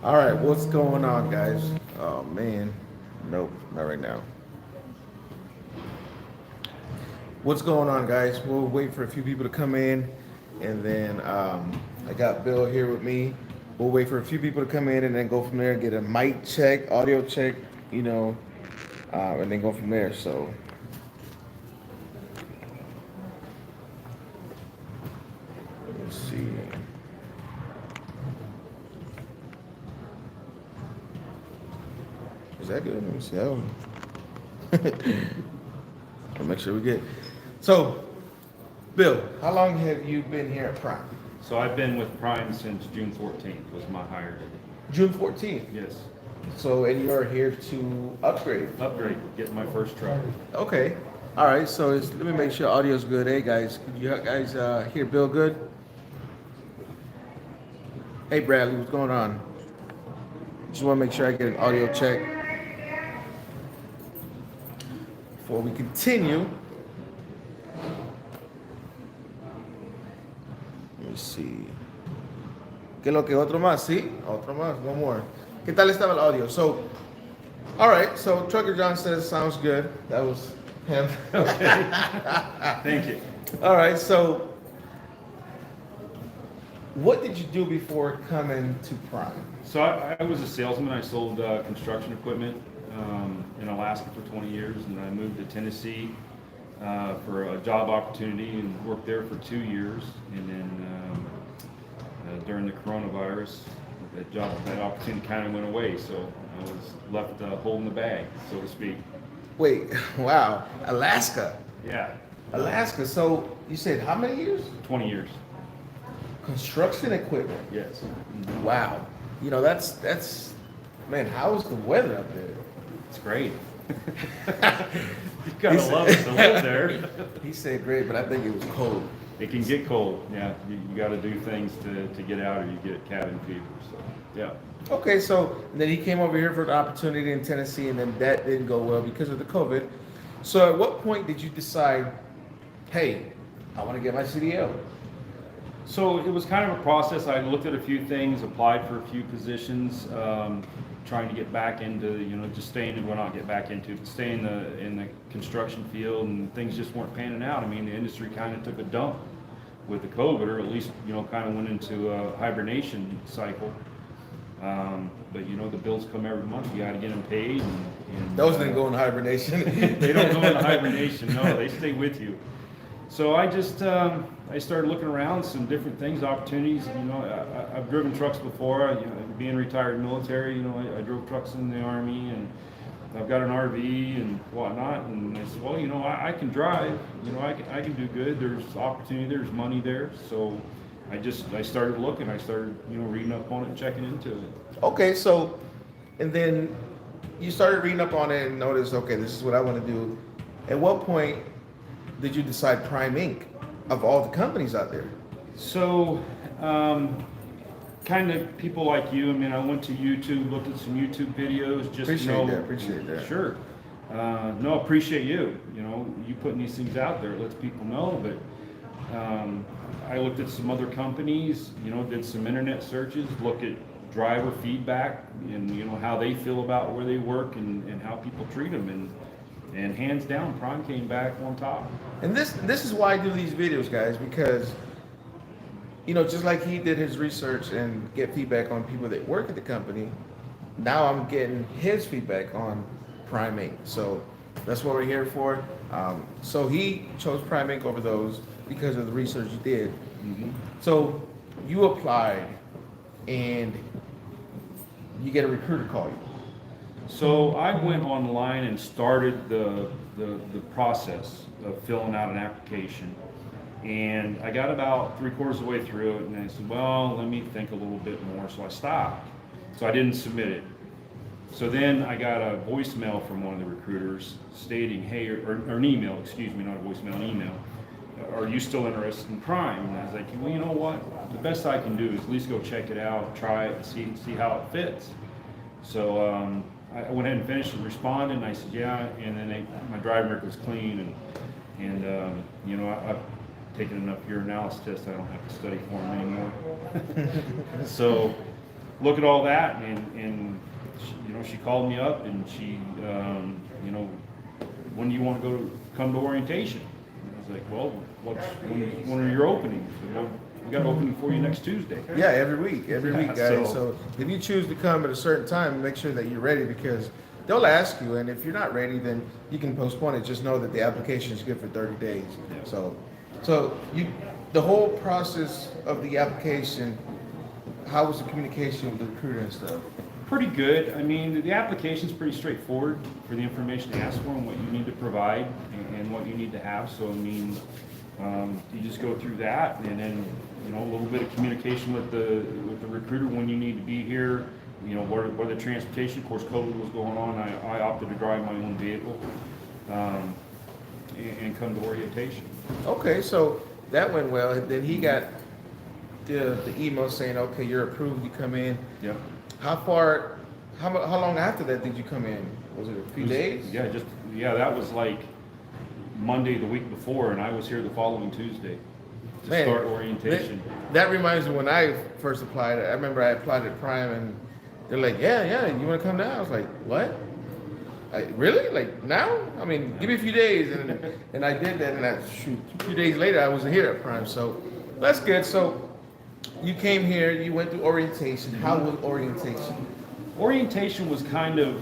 All right, what's going on, guys? Oh man, nope, not right now. What's going on, guys? We'll wait for a few people to come in, and then I got Bill here with me. We'll wait for a few people to come in, and then go from there. Get a mic check, audio check, and then go from there. So let's see. Is that good? Let me see. I'll make sure we get. So, Bill, how long have you been here at Prime? So I've been with Prime since June 14th was my hire date. June 14th. Yes. So, and you're here to upgrade. Upgrade, get my first truck. Okay. All right. So let me make sure audio's good. Hey guys, can you guys hear Bill good? Hey Bradley, what's going on? Just want to make sure I get an audio check before we continue. Let me see. ¿Qué lo que otro más? Sí, otro más. One more. ¿Qué tal estaba el audio? So, all right. So Trucker John says sounds good. That was him. Okay. Thank you. All right. So, what did you do before coming to Prime? So I was a salesman. I sold construction equipment in Alaska for 20 years, and I moved to Tennessee for a job opportunity and worked there for 2 years. And then during the coronavirus, that opportunity kind of went away. So I was left holding the bag, so to speak. Wait, wow, Alaska. Yeah, Alaska. So you said how many years? 20 years. Construction equipment. Yes. Wow. You know, that's man, how's the weather up there? It's great. You gotta love it to live there. He said great, but I think it was cold. It can get cold, yeah. You gotta do things to get out or you get cabin fever, so, yeah. Okay, so then he came over here for the opportunity in Tennessee, and then that didn't go well because of the COVID. So at what point did you decide, hey, I want to get my CDL? So it was kind of a process. I looked at a few things, applied for a few positions, trying to get back into, just staying, well, not get back into, but stay in the construction field, and things just weren't panning out. I mean, the industry kind of took a dump with the COVID, or at least, kind of went into a hibernation cycle. But the bills come every month. You got to get them paid. And Those didn't go in hibernation. They don't go into hibernation. No, they stay with you. So I just I started looking around some different things, opportunities. I've driven trucks before. Being retired military, I drove trucks in the Army, and I've got an RV and whatnot. And I said, well, I can drive. I can do good. There's opportunity. There's money there. So I started looking. I started reading up on it and checking into it. Okay, so, and then you started reading up on it and noticed, okay, this is what I want to do. At what point did you decide Prime Inc. of all the companies out there? So, kind of people like you. I mean, I went to YouTube, looked at some YouTube videos, just Appreciate that. Sure. No, appreciate you. You putting these things out there, it lets people know. But I looked at some other companies. Did some internet searches, looked at driver feedback, and how they feel about where they work and how people treat them. And hands down, Prime came back on top. And this is why I do these videos, guys, because just like he did his research and get feedback on people that work at the company, now I'm getting his feedback on Prime Inc. So that's what we're here for. So he chose Prime Inc. over those because of the research you did. Mm-hmm. So you applied and you get a recruiter call you. So I went online and started the process of filling out an application, and I got about 3/4 of the way through it, and I said, well, let me think a little bit more. So I stopped. So I didn't submit it. So then I got a voicemail from one of the recruiters stating, hey, or an email, excuse me, not a voicemail, an email. Are you still interested in Prime? And I was like, well, you know what? The best I can do is at least go check it out, try it, and see how it fits. So I went ahead and finished and responded, and I said, yeah. And then my driving record was clean, and I've taken enough urinalysis tests. I don't have to study for them anymore. So look at all that, and she, you know, she called me up and she, you know, when do you want to come to orientation? And I was like, well, when are your openings? Well, we got an opening for you next Tuesday. Yeah, every week, guys. So- So if you choose to come at a certain time, make sure that you're ready, because they'll ask you, and if you're not ready, then you can postpone it. Just know that the application is good for 30 days. Yeah. So the whole process of the application, how was the communication with the recruiter and stuff? Pretty good. I mean, the application's pretty straightforward for the information they ask for and what you need to provide and what you need to have. So, I mean, you just go through that, and then, you know, a little bit of communication with the recruiter when you need to be here. You know, where the transportation, of course, COVID was going on. I opted to drive my own vehicle and come to orientation. Okay, so that went well. And then he got the email saying, okay, you're approved, you come in. Yep. How long after that did you come in? Was it a few days? Yeah, that was like Monday the week before, and I was here the following Tuesday to Man, start orientation. That reminds me when I first applied. I remember I applied at Prime, and they're like, yeah, you want to come down? I was like, what? Really? Like now? I mean, give me a few days, and I did that, and a few days later I was here at Prime. So that's good. So you came here, you went through orientation. How was orientation? Orientation was kind of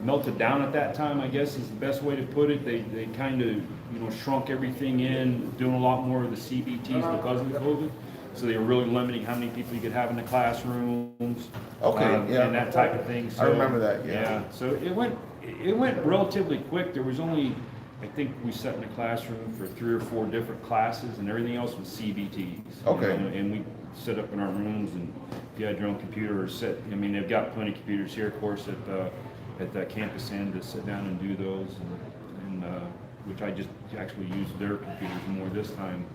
melted down at that time, I guess is the best way to put it. They kind of, you know, shrunk everything in, doing a lot more of the CBTs because of the COVID. So they were really limiting how many people you could have in the classrooms. Okay, yeah. And that type of thing. So, I remember that, yeah. Yeah, so it went relatively quick. There was only, I think we sat in a classroom for 3 or 4 different classes, and everything else was CBTs. Okay. You know, and we set up in our rooms, and if you had your own computer or I mean, they've got plenty of computers here, of course, at the campus end to sit down and do those, and which I just actually used their computers more this time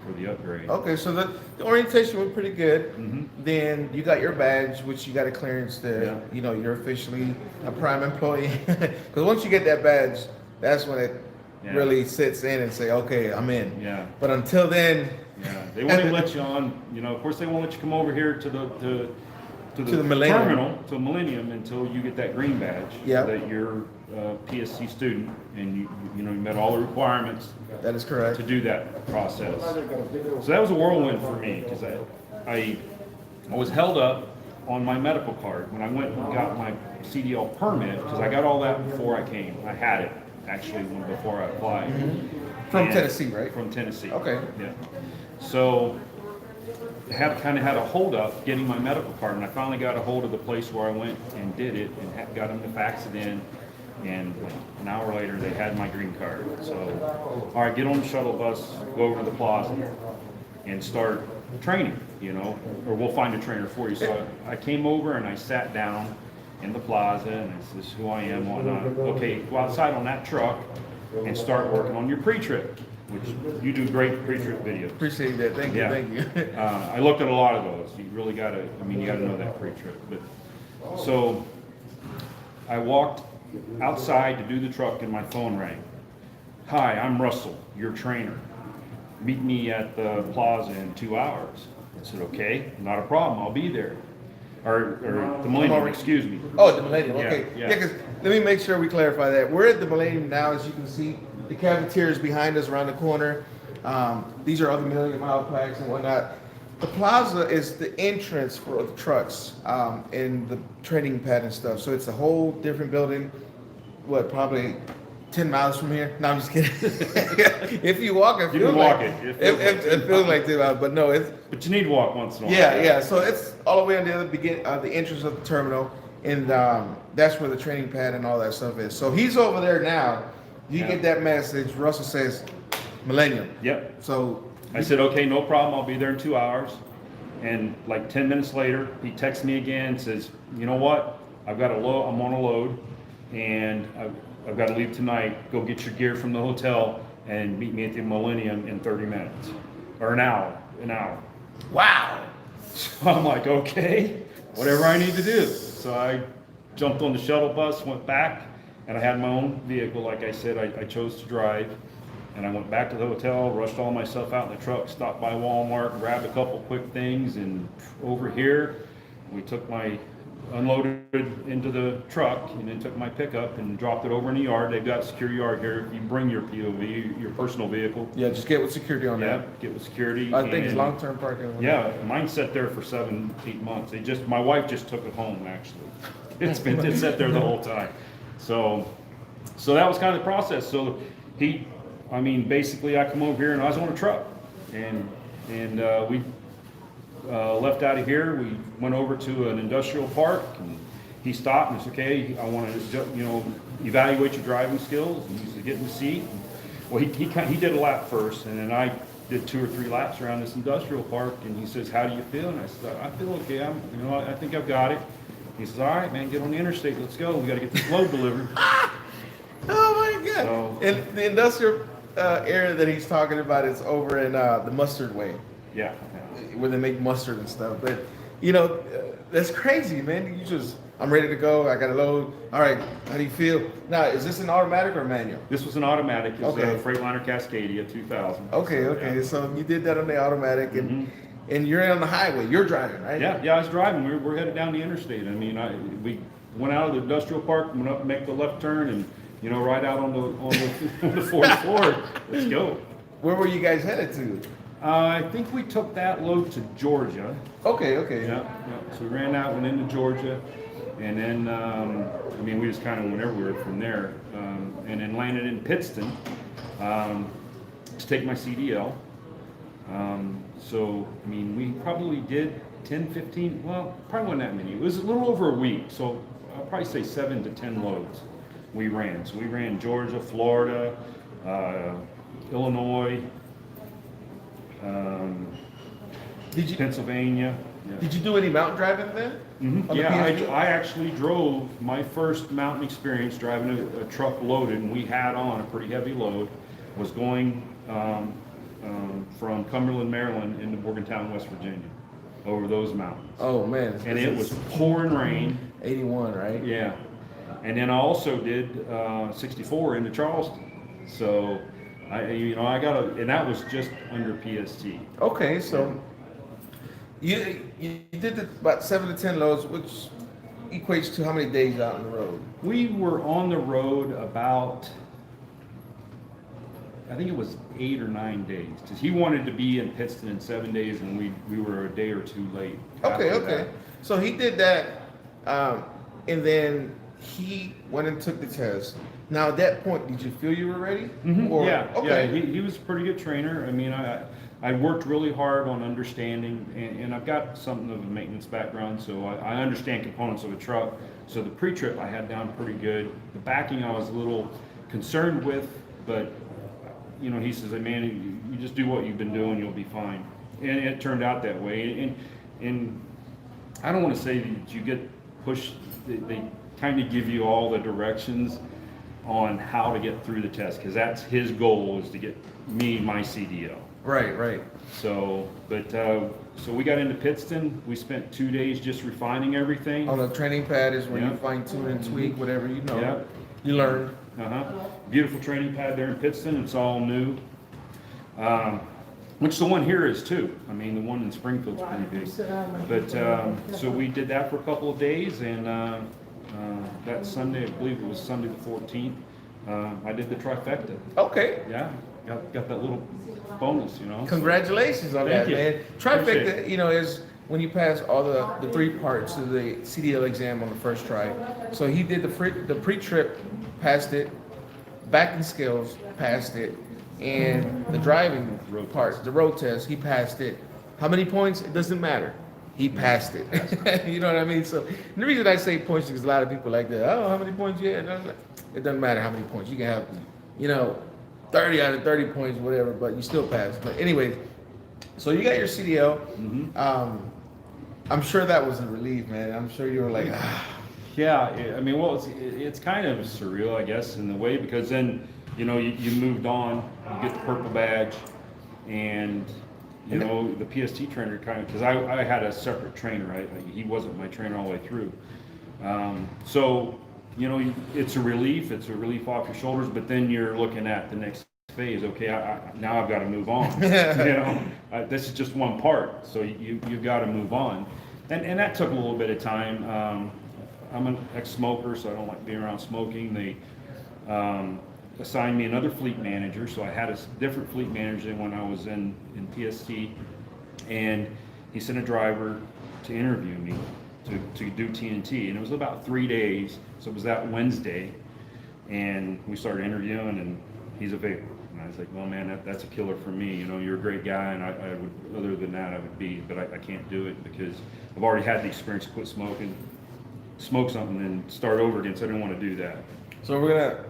for the upgrade. Okay, so the orientation went pretty good. Mm-hmm. Then you got your badge, which you got a clearance that, Yeah. you know, you're officially a Prime employee. Because once you get that badge, that's when it Yeah. really sits in and say, okay, I'm in. Yeah. But until then, Yeah, they won't even let you on, you know, of course, they won't let you come over here to the Millennium. terminal, to Millennium, until you get that green badge. Yeah. That you're a PSC student, and you know, you met all the requirements that is correct. to do that process. So that was a whirlwind for me, because I was held up on my medical card when I went and got my CDL permit, because I got all that before I came. I had it, actually, before I applied. From And- Tennessee, right? From Tennessee. Okay. Yeah. So kind of had a hold up getting my medical card, and I finally got a hold of the place where I went and did it, and got them to fax it in. And an hour later, they had my green card. So, all right, get on the shuttle bus, go over to the plaza, and start training. You know, or we'll find a trainer for you. So I came over and I sat down in the plaza, and I said, "This is who I am, whatnot." Okay, go outside on that truck and start working on your pre-trip, which you do great pre-trip videos. Appreciate that. Thank you. Yeah. Thank you. I looked at a lot of those. You really gotta, I mean, you gotta know that pre-trip. But, so, I walked outside to do the truck and my phone rang. "Hi, I'm Russell, your trainer. Meet me at the plaza in 2 hours." I said, "Okay, not a problem, I'll be there." Or the Millennium, excuse me. Oh, the Millennium. Yeah, Okay. yeah. Yeah, because let me make sure we clarify that. We're at the Millennium now, as you can see. The cafeteria is behind us around the corner. These are other Million Mile plaques and whatnot. The plaza is the entrance for the trucks and the training pad and stuff. So it's a whole different building. What, probably 10 miles from here? No, I'm just kidding. If you walk, it You feels can like walk it. it feels like 10 miles, but no, it's But you need to walk once in a while. yeah. So it's all the way on the other the entrance of the terminal, and that's where the training pad and all that stuff is. So he's over there now. You Yeah. get that message. Russell says, Millennium. Yep. So I said, "Okay, no problem, I'll be there in 2 hours." And like 10 minutes later, he texts me again and says, "You know what? I'm on a load, and I've got to leave tonight. Go get your gear from the hotel and meet me at the Millennium in 30 minutes. Or an hour. wow. So I'm like, okay, whatever I need to do. So I jumped on the shuttle bus, went back, and I had my own vehicle. Like I said, I chose to drive. And I went back to the hotel, rushed all my stuff out in the truck, stopped by Walmart, grabbed a couple quick things, and over here, we took my unloaded into the truck and then took my pickup and dropped it over in the yard. They've got secure yard here. If you bring your POV, your personal vehicle. Yeah, just get with security on Yeah, that. get with security. I think it's and- long-term parking. Yeah, mine sat there for 7-8 months. My wife just took it home, actually. It sat there the whole time. So that was kind of the process. So basically I come over here and I was on a truck and we left out of here. We went over to an industrial park and he stopped and said, okay, I want to, evaluate your driving skills. And he said, get in the seat. Well, he did a lap first, and then I did 2 or 3 laps around this industrial park, and he says, how do you feel? And I said, I feel okay. I think I've got it. He says, all right, man, get on the interstate. Let's go. We got to get this load delivered. Oh my God! So- And the industrial area that he's talking about is over in the Mustard Way, Yeah. where they make mustard and stuff. But that's crazy, man. I'm ready to go. I got a load. All right, how do you feel? Now, is this an automatic or manual? This was an automatic. It was Okay. a Freightliner Cascadia 2000. Okay. Yeah. So you did that on the automatic, and you're on the highway. You're driving, right? Yeah, I was driving. We're headed down the interstate. We went out of the industrial park, went up, make the left turn, and right out on the fourth floor. Let's go. Where were you guys headed to? I think we took that load to Georgia. Okay. Yeah. So we ran out, went into Georgia, and then we just kind of went everywhere from there, and then landed in Pittston to take my CDL. We probably did 10, 15, well, probably wasn't that many. It was a little over a week, so I'll probably say 7 to 10 loads we ran. So we ran Georgia, Florida, Illinois, Pennsylvania. Yeah. Did you do any mountain driving then? Mm-hmm. On the Yeah, PSV? I actually drove my first mountain experience driving a truck loaded, and we had on a pretty heavy load. Was going from Cumberland, Maryland, into Morgantown, West Virginia, over those mountains. Oh man! And it was pouring rain. 81, right? Yeah, and then I also did 64 into Charleston. So I and that was just under PST. Okay, so you did about 7 to 10 loads, which equates to how many days out on the road? We were on the road about, I think it was 8 or 9 days, because he wanted to be in Pittston in 7 days, and we were a day or two late. Okay. after that. So he did that, and then he went and took the test. Now at that point, did you feel you were ready? Mhm. Or- Yeah, Okay. yeah. He was a pretty good trainer. I worked really hard on understanding, and I've got something of a maintenance background, so I understand components of a truck. So the pre-trip I had down pretty good. The backing I was a little concerned with, but he says, "Hey, man, you just do what you've been doing, you'll be fine." And it turned out that way. And I don't want to say that you get pushed. They kind of give you all the directions on how to get through the test, because that's his goal, is to get me my CDL. Right. So we got into Pittston. We spent 2 days just refining everything. On the training pad is where Yeah. you fine tune and tweak whatever Yeah. you learn. Beautiful training pad there in Pittston. It's all new. Which the one here is too. The one in Springfield's pretty big. But so we did that for a couple of days, and that Sunday, I believe it was Sunday the 14th, I did the trifecta. Okay. Yeah, got that little bonus, Congratulations on Thank that, you. man. Appreciate Trifecta, is when you pass all the 3 parts of the CDL exam on the first try. So he did the pre-trip, passed it, backing skills, passed it, and the driving Road parts, the road test, he passed it. How many points? It doesn't matter. He passed it. You know what I mean? So the reason I say points is because a lot of people like that. Oh, how many points you had? It doesn't matter how many points. You can have, 30 out of 30 points, whatever, but you still pass. But anyways, so you got your CDL. Mm-hmm. I'm sure that was a relief, man. I'm sure you were like, Yeah, it's kind of surreal, I guess, in a way, because then, you moved on, you get the purple badge, and, the PST trainer because I had a separate trainer. He wasn't my trainer all the way through. It's a relief off your shoulders, but then you're looking at the next phase. Okay, now I've got to move on. This is just one part, so you've got to move on. And that took a little bit of time. I'm an ex-smoker, so I don't like being around smoking. They assigned me another fleet manager, so I had a different fleet manager than when I was in PST, and he sent a driver to interview me to do TNT, and it was about 3 days, so it was that Wednesday, and we started interviewing, and he's a vapor. And I was like, well, man, that's a killer for me. You know, you're a great guy, and I would, other than that, I would be, but I can't do it because I've already had the experience to quit smoking, smoke something, and start over again, so I didn't want to do that. So we're gonna,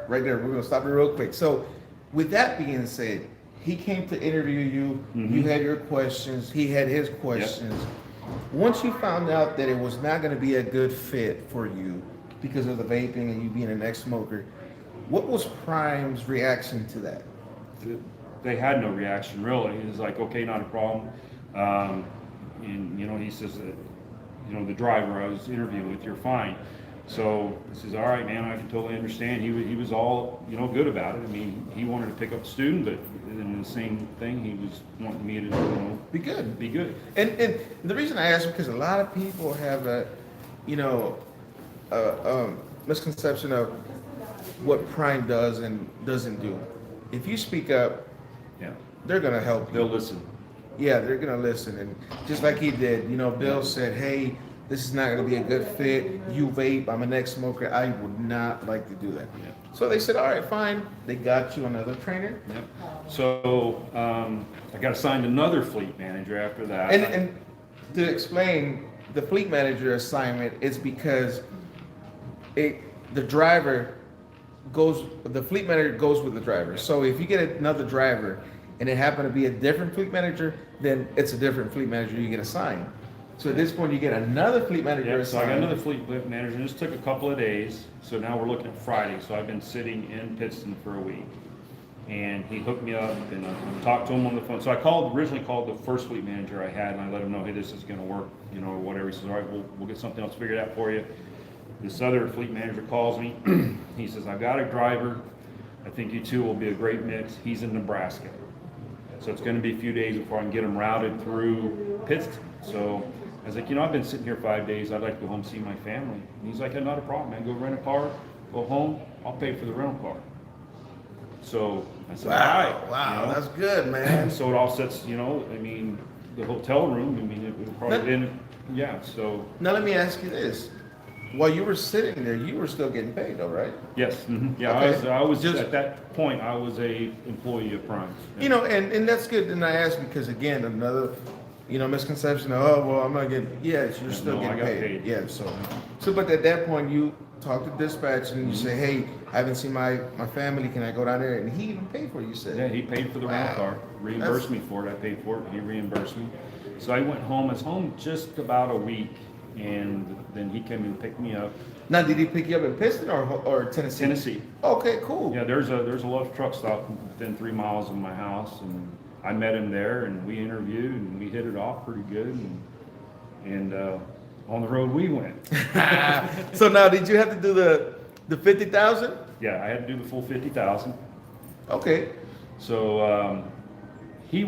right there, we're gonna stop it real quick. So with that being said, he came to interview you, you had your questions, he had his questions. Yep. Once you found out that it was not gonna be a good fit for you because of the vaping and you being an ex-smoker, what was Prime's reaction to that? They had no reaction, really. He was like, okay, not a problem. And, you know, he says that, you know, the driver I was interviewing with, you're fine. So he says, all right, man, I can totally understand. He was all, you know, good about it. I mean, he wanted to pick up a student, but in the same thing, he was wanting me to, you know, be good. Be good. And the reason I ask is because a lot of people have a, you know, misconception of what Prime does and doesn't do. If you speak up, yeah, they're gonna help you. They'll listen. Yeah, they're gonna listen, and just like he did, you know, Bill said, "Hey, this is not gonna be a good fit. You vape. I'm an ex-smoker. I would not like to do that." Yeah. So they said, "All right, fine." They got you another trainer. Yep. So I got assigned another fleet manager after that. And to explain the fleet manager assignment, it's because the driver the fleet manager goes with the driver. So if you get another driver and it happened to be a different fleet manager, then it's a different fleet manager you get assigned. So at this point you get another fleet manager Yep, assigned. so I got another fleet manager. This took a couple of days. So now we're looking at Friday. So I've been sitting in Pittston for a week. And he hooked me up and I talked to him on the phone. So I originally called the first fleet manager I had and I let him know, hey, this is gonna work, you know, or whatever. He says, all right, we'll get something else figured out for you. This other fleet manager calls me. He says, I've got a driver. I think you two will be a great mix. He's in Nebraska. So it's gonna be a few days before I can get him routed through Pittston. So I was like, you know, I've been sitting here 5 days. I'd like to go home and see my family. And he's like, hey, not a problem, man. Go rent a car, go home. I'll pay for the rental car. So I said, all right. Wow, you know? that's good, man. So it all sets, you know, I mean, the hotel room, I mean, it would probably, yeah, so. Now let me ask you this. While you were sitting there, you were still getting paid though, right? Yes, yeah, Okay. I was Just- at that point, I was a employee of Prime. You know, and that's good. And I ask because again, another, you know, misconception of, oh, well, I'm not getting, yes, you're still No, I getting got paid. paid. Yeah, so, but at that point you talk to dispatch and you say, hey, I haven't seen my family, can I go down there? And he even paid for it, you said. Yeah, he paid for the rental car, reimbursed me for it, I paid for it, he reimbursed me. So I went home, I was home just about a week, and then he came and picked me up. Now, did he pick you up in Pittston or Tennessee? Tennessee. Okay, cool. Yeah, there's a large truck stop within 3 miles of my house, and I met him there, and we interviewed, and we hit it off pretty good, and on the road we went. So now, did you have to do the 50,000? Yeah, I had to do the full 50,000. Okay. So he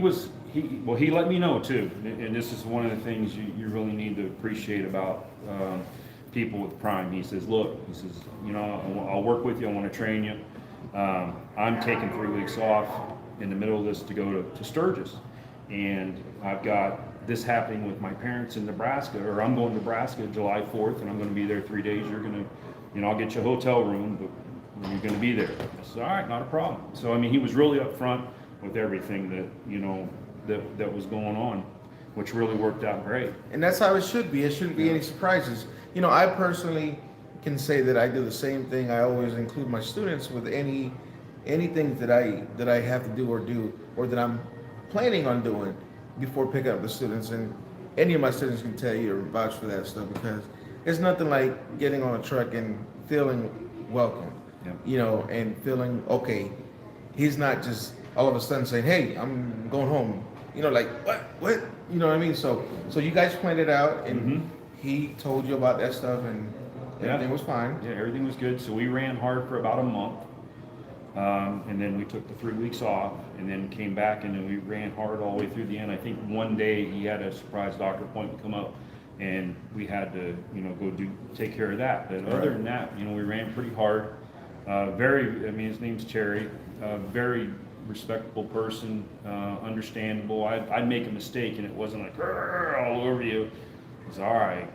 let me know too, and this is one of the things you really need to appreciate about people with Prime. He says, look, he says, you know, I'll work with you, I want to train you. I'm taking 3 weeks off in the middle of this to go to Sturgis, and I've got this happening with my parents in Nebraska, or I'm going to Nebraska July 4th, and I'm going to be there 3 days. You're going to, you know, I'll get you a hotel room, but you're going to be there. I said, all right, not a problem. So, I mean, he was really upfront with everything that, you know, that was going on, which really worked out great. And that's how it should be. It shouldn't be any surprises. You know, I personally can say that I do the same thing. I always include my students with anything that I have to do or that I'm planning on doing before picking up the students. And any of my students can tell you or vouch for that stuff, because it's nothing like getting on a truck and feeling welcome, you know, and feeling, okay, he's not just all of a sudden saying, hey, I'm going home. You know, like, what? You know what I mean? So you guys planned it out, and he told you about that stuff, and everything was fine. Yeah, everything was good. So we ran hard for about a month, and then we took the 3 weeks off, and then came back, and then we ran hard all the way through the end. I think one day he had a surprise doctor appointment come up, and we had to, go take care of that. But other than that, we ran pretty hard. His name's Cherry, very respectable person, understandable. I'd make a mistake, and it wasn't like all over you. It's all right.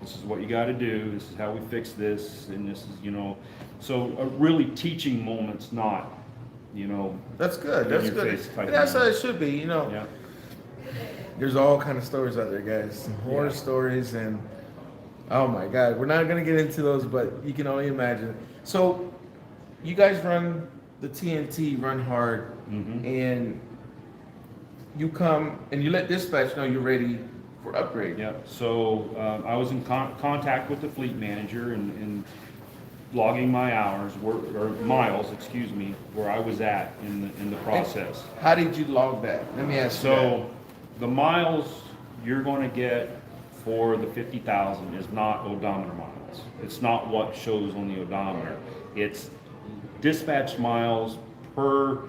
This is what you got to do. This is how we fix this, and this is, so really teaching moments, not, That's good. That's good. And that's how it should be. Yeah. There's all kind of stories out there, guys. Some horror stories, and oh my God, we're not gonna get into those, but you can only imagine. So, you guys run the TNT, run hard, and you come and you let dispatch know you're ready for upgrade. Yeah. So I was in contact with the fleet manager and logging my hours or miles, excuse me, where I was at in the process. And how did you log that? Let me ask you. So the miles you're going to get for the 50,000 is not odometer miles. It's not what shows on the odometer. It's dispatch miles per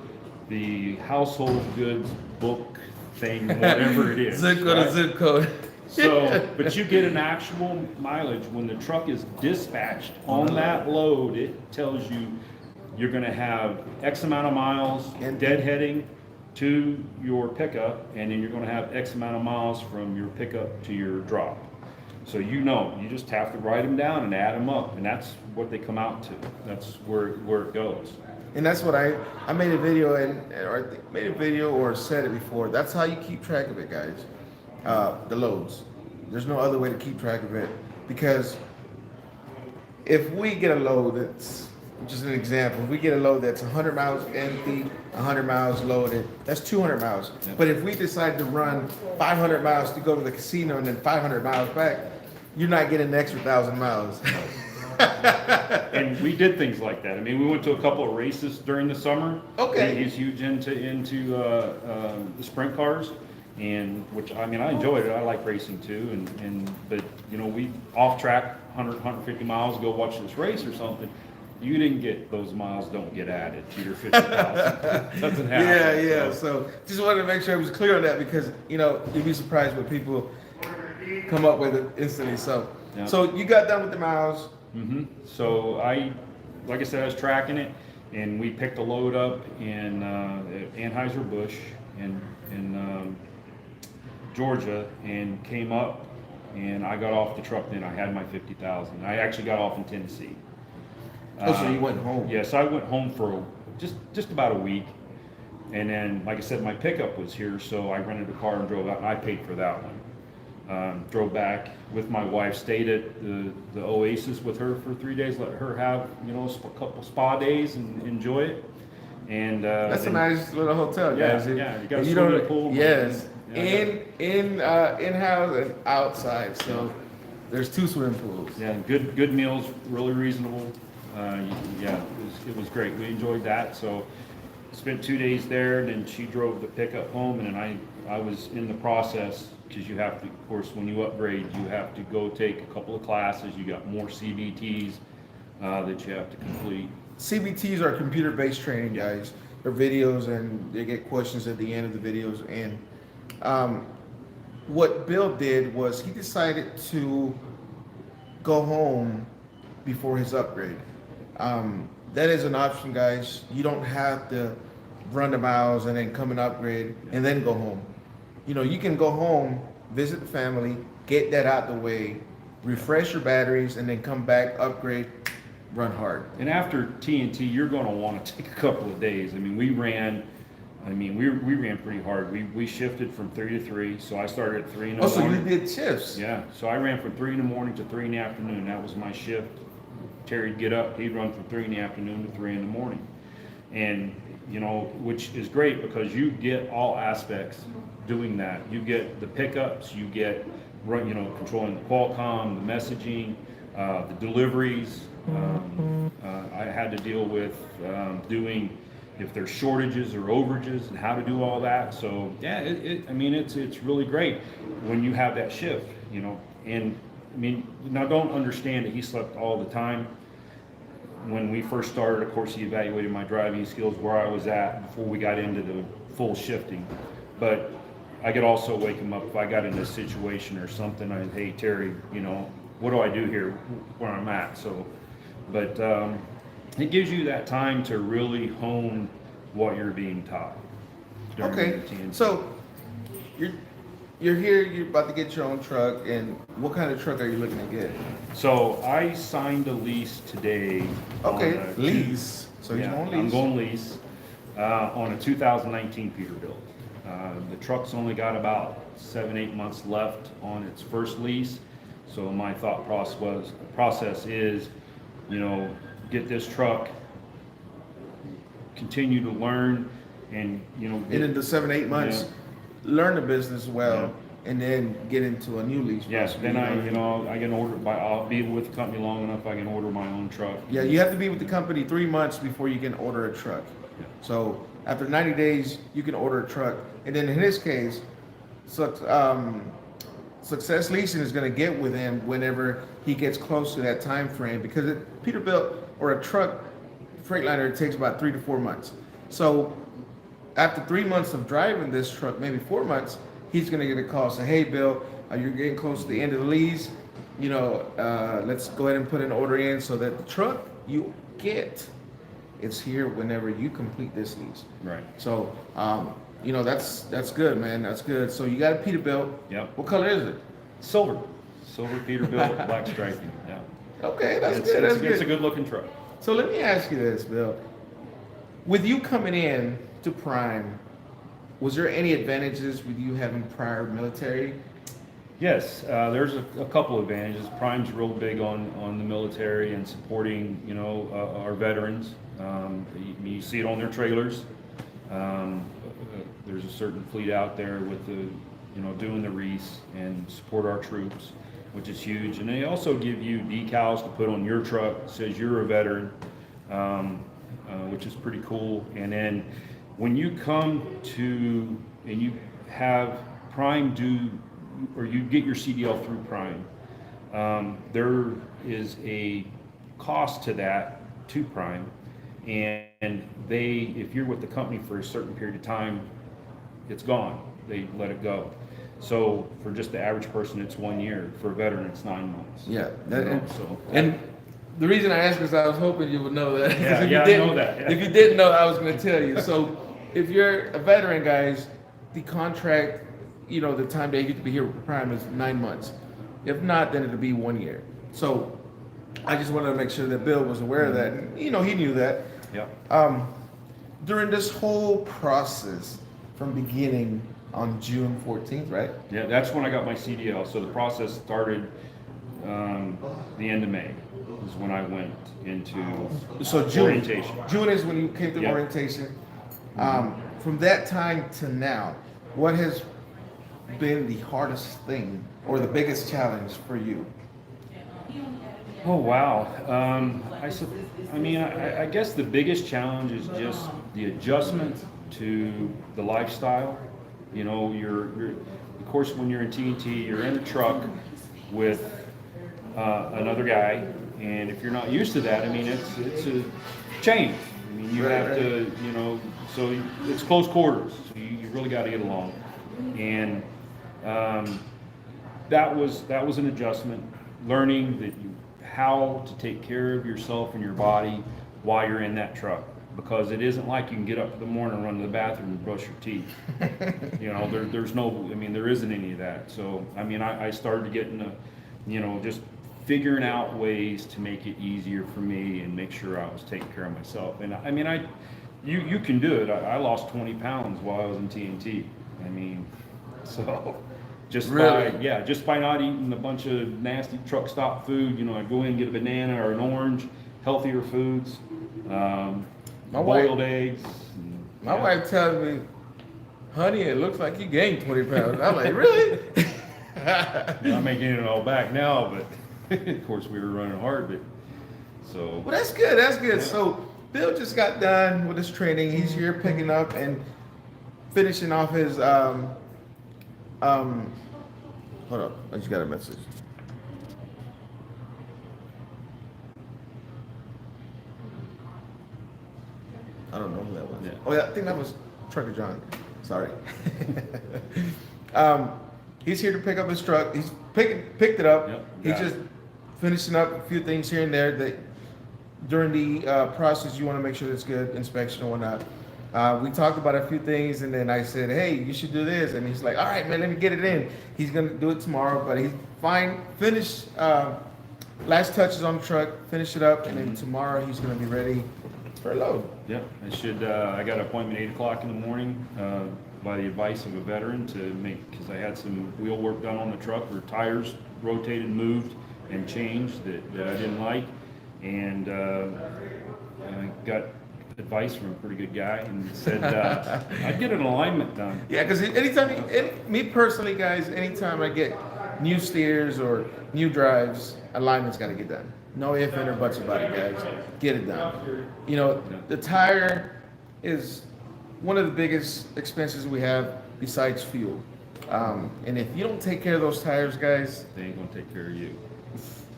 the household goods book thing, whatever it is. Zip code to zip code. So, but you get an actual mileage when the truck is dispatched on that load. It tells you you're going to have X amount of miles deadheading to your pickup, and then you're going to have X amount of miles from your pickup to your drop. So you just have to write them down and add them up, and that's what they come out to. That's where it goes. And that's what I made a video or said it before. That's how you keep track of it, guys. The loads. There's no other way to keep track of it, because if we get a load that's just an example, if we get a load that's 100 miles empty, 100 miles loaded, that's 200 miles. Yep. But if we decide to run 500 miles to go to the casino and then 500 miles back, you're not getting an extra 1,000 miles. And we did things like that. I mean, we went to a couple of races during the summer. Okay. He's huge into the sprint cars, and I enjoyed it. I like racing too. But we off track 100, 150 miles, go watch this race or something. You didn't get those miles. Don't get added to your 50,000. Doesn't happen. Yeah. So just wanted to make sure I was clear on that, because you'd be surprised what people come up with instantly. So so you got done with the miles. So like I said, I was tracking it, and we picked a load up in Anheuser-Busch in Georgia, and came up, and I got off the truck. Then I had my 50,000. I actually got off in Tennessee. So you went home? Yeah, so I went home for just about a week, and then, like I said, my pickup was here, so I rented a car and drove out, and I paid for that one. Drove back with my wife, stayed at the Oasis with her for 3 days, let her have a couple spa days and enjoy it. And that's a nice little hotel, guys. Yeah, you got a swimming pool. Yes, in-house and outside. So there's 2 swimming pools. Yeah, good meals, really reasonable. It was great. We enjoyed that. So spent 2 days there, and then she drove the pickup home, and then I was in the process, because you have to, of course, when you upgrade, you have to go take a couple of classes. You got more CBTs that you have to complete. CBTs are computer-based training, guys. They're videos, and they get questions at the end of the videos. And what Bill did was he decided to go home before his upgrade. That is an option, guys. You don't have to run the miles and then come and upgrade and then go home. You can go home, visit the family, get that out the way, refresh your batteries, and then come back, upgrade, run hard. And after TNT, you're going to want to take a couple of days. I mean, we ran pretty hard. We shifted from 3 to 3, so I started at 3 in the morning. Oh, so you did shifts? Yeah, so I ran from 3 in the morning to 3 in the afternoon. That was my shift. Terry'd get up, he'd run from 3 in the afternoon to 3 in the morning. And, which is great, because you get all aspects doing that. You get the pickups, you get, controlling the Qualcomm, the messaging, the deliveries. I had to deal with doing, if there's shortages or overages, and how to do all that. So yeah, it's really great when you have that shift, And now don't understand that he slept all the time. when we first started, of course, he evaluated my driving skills, where I was at before we got into the full shifting. But I could also wake him up if I got in a situation or something. Hey, Terry, you know, what do I do here where I'm at? So, but it gives you that time to really hone what you're being taught. during Okay, the TNT. so you're here. You're about to get your own truck, and what kind of truck are you looking to get? So I signed a lease today. Okay, on a lease. So you're Yeah, going I'm lease. going lease on a 2019 Peterbilt. The truck's only got about 7-8 months left on its first lease. So my thought process is, you know, get this truck, continue to learn, and you know, And in the 7-8 months, learn the business well, and then get into a new lease. yes. possibly, Then I can order. I'll be with the company long enough. I can order my own truck. Yeah, you have to be with the company 3 months before you can order a truck. Yeah. So after 90 days, you can order a truck. And then in his case, Success Leasing is going to get with him whenever he gets close to that time frame, because Peterbilt or a truck, Freightliner, it takes about 3 to 4 months. So after 3 months of driving this truck, maybe 4 months, he's going to get a call say, hey, Bill, you're getting close to the end of the lease. You know, let's go ahead and put an order in so that the truck you get is here whenever you complete this lease. Right. So, you know, that's good, man. That's good. So you got a Peterbilt. Yep. What color is it? Silver Peterbilt, black striping. Yeah. Okay, that's It's, good. it's, That's it's a good. good looking truck. So let me ask you this, Bill. With you coming in to Prime, was there any advantages with you having prior military? Yes, there's a couple of advantages. Prime's real big on the military and supporting, you know, our veterans. You see it on their trailers. There's a certain fleet out there with the, you know, doing the wreaths and support our troops, which is huge. And they also give you decals to put on your truck that says you're a veteran, which is pretty cool. And then when you come to and you have Prime do, or you get your CDL through Prime, there is a cost to that to Prime, and they, if you're with the company for a certain period of time, it's gone. They let it go. So for just the average person, it's 1 year. For a veteran, it's 9 months. Yeah. And The reason I asked is I was hoping you would know that. 'Cause Yeah, if yeah, you I know didn't- that, yeah. If you didn't know, I was going to tell you. So if you're a veteran, guys, the contract, you know, the time they get to be here with Prime is 9 months. If not, then it'll be 1 year. So I just wanted to make sure that Bill was aware of that. And, you know, he knew that. yeah. During this whole process from beginning on June 14th, right? Yeah, that's when I got my CDL. So the process started the end of May is when I went into So June. orientation. June is when you came to Yeah. orientation. From that time to now, what has been the hardest thing or the biggest challenge for you? Oh wow. I guess the biggest challenge is just the adjustment to the lifestyle. You know, you're of course when you're in TNT, you're in a truck with another guy, and if you're not used to that, I mean, it's a change. I mean, you have to, you know, so it's close quarters. So you really got to get along, and that was an adjustment. Learning that how to take care of yourself and your body while you're in that truck, because it isn't like you can get up in the morning and run to the bathroom and brush your teeth. You know, there's no, I mean, there isn't any of that. So, I mean, I started getting you know, just figuring out ways to make it easier for me and make sure I was taking care of myself. And I mean, you can do it. I lost 20 pounds while I was in TNT. I mean, so just just by not eating a bunch of nasty truck stop food, you know, I'd go in and get a banana or an orange, healthier foods, boiled eggs. And, My wife tells me, honey, it looks like you gained 20 pounds. I'm like, really? I'm making it all back now, but of course we were running hard, but so. Well, that's good. That's good. So Bill just got done with his training. He's here picking up and finishing off his, hold up, I just got a message. I don't know who that was. Yeah. Oh yeah, I think that was Trucker John. Sorry. He's here to pick up his truck. He's picked it up. Yep, He's got just it. finishing up a few things here and there that during the process you want to make sure it's good, inspection and whatnot. We talked about a few things, and then I said, hey, you should do this. And he's like, all right, man, let me get it in. He's going to do it tomorrow, but he's fine. Finish last touches on the truck, finish it up, and then tomorrow he's going to be ready for a load. Yep, I should, I got an appointment 8 o'clock in the morning, by the advice of a veteran to make, because I had some wheel work done on the truck, where tires rotated, moved, and changed that I didn't like. And I got advice from a pretty good guy and said I'd get an alignment done. Yeah, because me personally, guys, anytime I get new steers or new drives, alignment's got to get done. No ifs, ands, or buts about it, guys. Get it done. You know, the tire is one of the biggest expenses we have besides fuel. And if you don't take care of those tires, guys, They ain't gonna take care of you.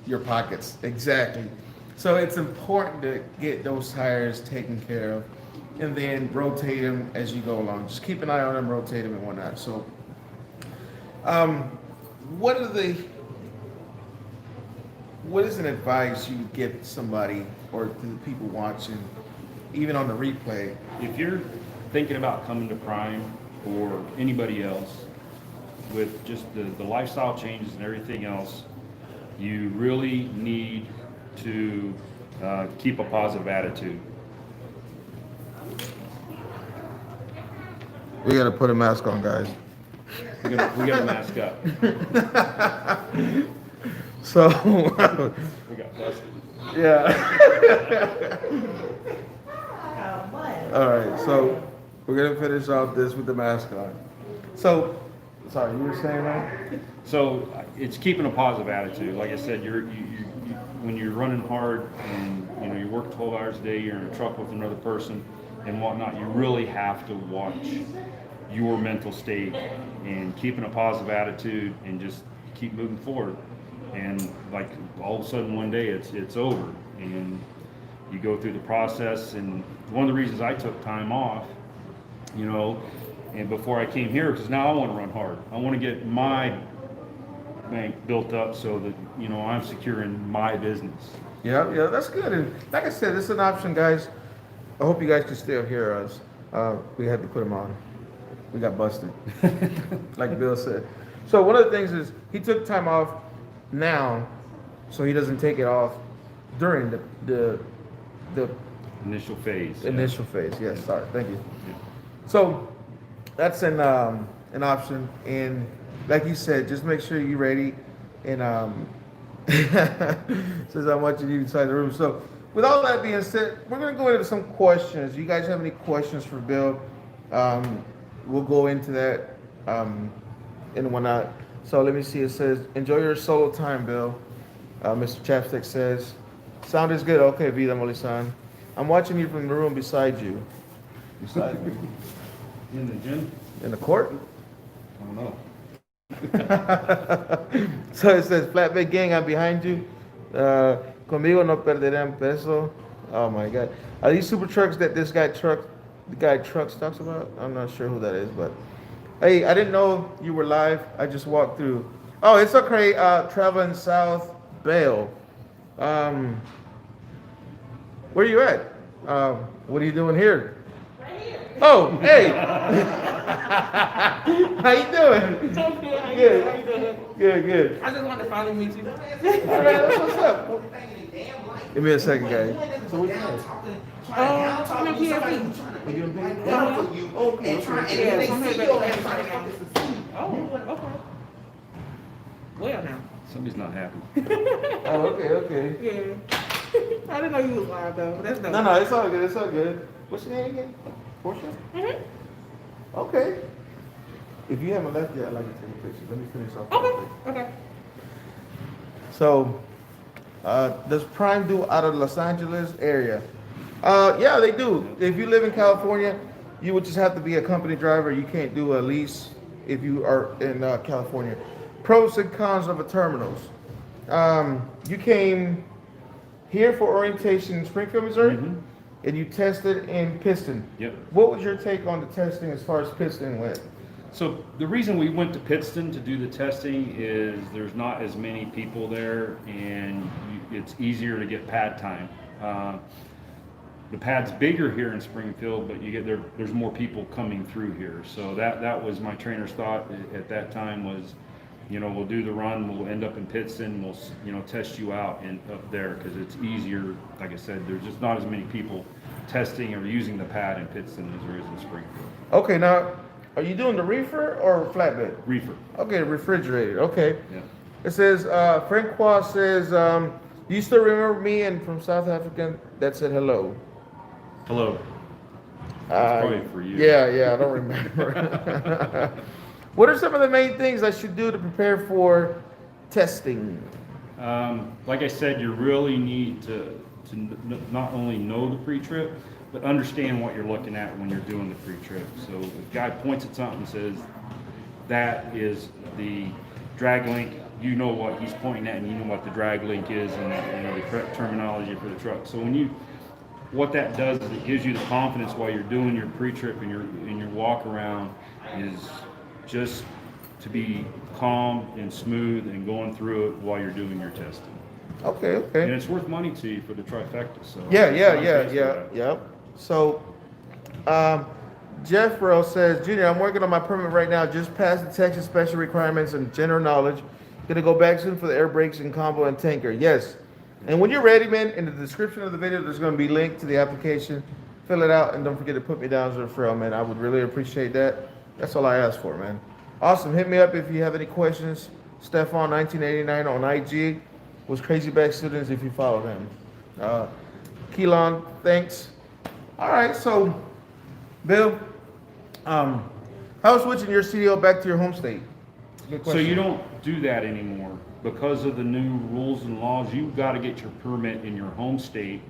your pockets, exactly. So it's important to get those tires taken care of and then rotate them as you go along. Just keep an eye on them, rotate them and whatnot. So, what is an advice you would give somebody or to the people watching, even on the replay? If you're thinking about coming to Prime or anybody else with just the lifestyle changes and everything else, you really need to keep a positive attitude. We gotta put a mask on, guys. We gotta mask up. So, We got busted. yeah. All right, so we're gonna finish off this with the mask on. So, sorry, you were saying that? So it's keeping a positive attitude. Like I said, when you're running hard and you work 12 hours a day, you're in a truck with another person and whatnot, you really have to watch your mental state and keeping a positive attitude and just keep moving forward. And like all of a sudden one day it's over and you go through the process. And one of the reasons I took time off, and before I came here, because now I want to run hard. I want to get my bank built up so that I'm secure in my business. Yeah, that's good. And like I said, it's an option, guys. I hope you guys can still hear us. We had to put them on. We got busted, like Bill said. So one of the things is he took time off now, so he doesn't take it off during the Initial phase. initial phase. Yes, sorry, thank you. Yeah. So that's an option, and like you said, just make sure you're ready. And says I want you to inside the room. So with all that being said, we're gonna go into some questions. You guys have any questions for Bill? We'll go into that and whatnot. So let me see. It says, enjoy your solo time, Bill. Mr. Chapstick says, sound is good. Okay, Vida Molisan. I'm watching you from the room beside you. Beside me. In the gym? In the court? I don't know. So it says, Flatbed Gang, I'm behind you. Conmigo no perderán peso. Oh my God. Are these super trucks that the guy Trucks talks about? I'm not sure who that is, but hey, I didn't know you were live. I just walked through. Oh, it's okay. Traveling South Bale. Where you at? What are you doing here? Right here. Oh, hey. How you doing? It's okay. How you Good. doing? How you doing? Good. I just wanted to finally meet you. All right, that's what's up. Give me a second, guys. So what you doing? I'm in PFP. Are you in bed? Okay. Yeah, I'm here back right now. Oh, okay. Well now. Somebody's not happy. Oh, okay. Yeah. I didn't know you was live though, but that's dope. No, it's all good. It's all good. What's your name again? Portia? Mm-hmm. Okay. If you haven't left yet, I'd like to take a picture. Let me finish off. Okay. So, does Prime do out of Los Angeles area? Yeah, they do. If you live in California, you would just have to be a company driver. You can't do a lease if you are in California. Pros and cons of a terminals. You came here for orientation in Springfield, Missouri. Mhm. and you tested in piston. Yep. What was your take on the testing as far as piston went? So the reason we went to Pittston to do the testing is there's not as many people there, and it's easier to get pad time. The pad's bigger here in Springfield, but you get there's more people coming through here. So that was my trainer's thought at that time was, you know, we'll do the run, we'll end up in Pittston, we'll, you know, test you out up there because it's easier. Like I said, there's just not as many people testing or using the pad in Pittston as there is in Springfield. Okay, now, are you doing the reefer or flatbed? Reefer. Okay, refrigerated. Okay. Yeah. It says, Francois says, do you still remember me and from South Africa that said hello? Hello. That's probably for you. Yeah, I don't remember. What are some of the main things I should do to prepare for testing? Like I said, you really need to not only know the pre-trip, but understand what you're looking at when you're doing the pre-trip. So if a guy points at something and says, that is the drag link, you know what he's pointing at and you know what the drag link is and you know the correct terminology for the truck. So what that does is it gives you the confidence while you're doing your pre-trip and your walk around is just to be calm and smooth and going through it while you're doing your testing. Okay. And it's worth money to you for the trifecta. So Yeah. So, Jeff Rose says, Junior, I'm working on my permit right now. Just passed the Texas special requirements and general knowledge. Gonna go back soon for the air brakes and combo and tanker. Yes. And when you're ready, man, in the description of the video, there's gonna be a link to the application. Fill it out and don't forget to put me down as a referral, man. I would really appreciate that. That's all I ask for, man. Awesome. Hit me up if you have any questions. Stefan 1989 on IG was Crazy Back Students if you follow him. Keelan, thanks. All right, so Bill, how switching your CDL back to your home state? Good So question. you don't do that anymore because of the new rules and laws. You've got to get your permit in your home state.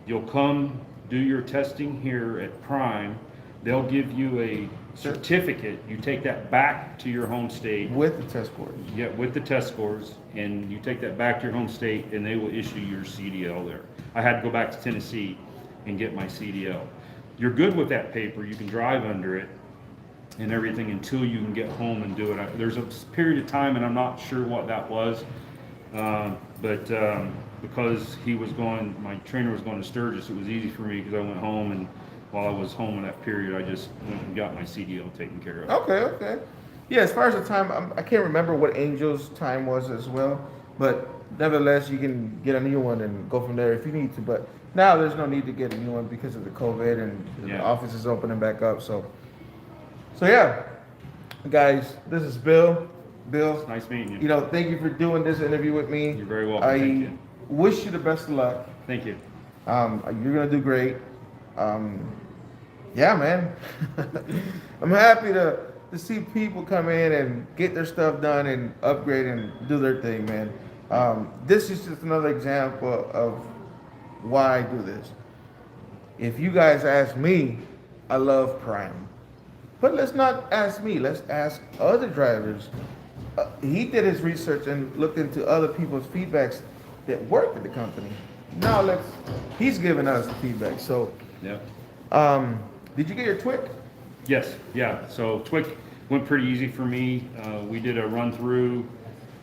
You'll come do your testing here at Prime. They'll give you a certificate. You take that back to your home state. With the test scores. Yeah, with the test scores, and you take that back to your home state, and they will issue your CDL there. I had to go back to Tennessee and get my CDL. You're good with that paper. You can drive under it and everything until you can get home and do it. There's a period of time, and I'm not sure what that was, but because my trainer was going to Sturgis, it was easy for me because I went home, and while I was home in that period, I just went and got my CDL taken care of. Okay. Yeah, as far as the time, I can't remember what Angel's time was as well, but nevertheless, you can get a new one and go from there if you need to. But now there's no need to get a new one because of the COVID and the office is opening back up. So yeah, guys, this is Bill. Bill, It's nice meeting you. you know, thank you for doing this interview with me. You're very welcome. Thank you. Wish you the best of luck. Thank you. You're gonna do great. Yeah, man. I'm happy to see people come in and get their stuff done and upgrade and do their thing, man. This is just another example of why I do this. If you guys ask me, I love Prime. But let's not ask me, let's ask other drivers. He did his research and looked into other people's feedbacks that work at the company. Now he's giving us the feedback. So, Yeah. did you get your TWIC? Yes, yeah. So TWIC went pretty easy for me. We did a run through.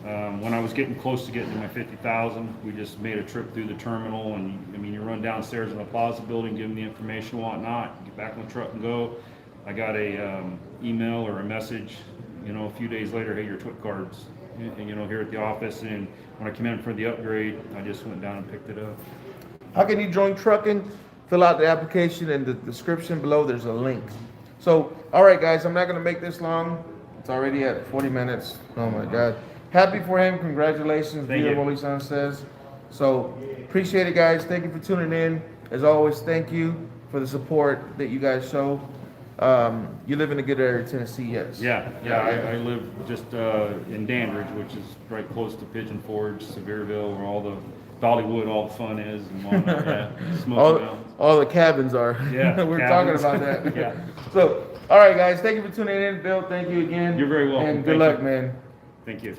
When I was getting close to getting to my 50,000, we just made a trip through the terminal, and I mean, you run downstairs in the plaza building, give them the information and whatnot, get back on the truck and go. I got a email or a message, you know, a few days later, hey, your TWIC card's, and you know, here at the office. And when I came in for the upgrade, I just went down and picked it up. How can you join trucking? Fill out the application in the description below. There's a link. So, all right, guys, I'm not going to make this long. It's already at 40 minutes. Oh, my God. Happy for him. Congratulations. Thank you. What son says. So, appreciate it, guys. Thank you for tuning in. As always, thank you for the support that you guys show. You live in a good area of Tennessee, yes? Yeah. I live just in Dandridge, which is right close to Pigeon Forge, Sevierville, where all the Dollywood, all the fun is, and whatnot. Yeah, Smoky Mountains. All the cabins are. Yeah, We're cabins. talking about that. Yeah. So, all right, guys. Thank you for tuning in. Bill, thank you again. You're very welcome. And good Thank luck, you. man. Thank you.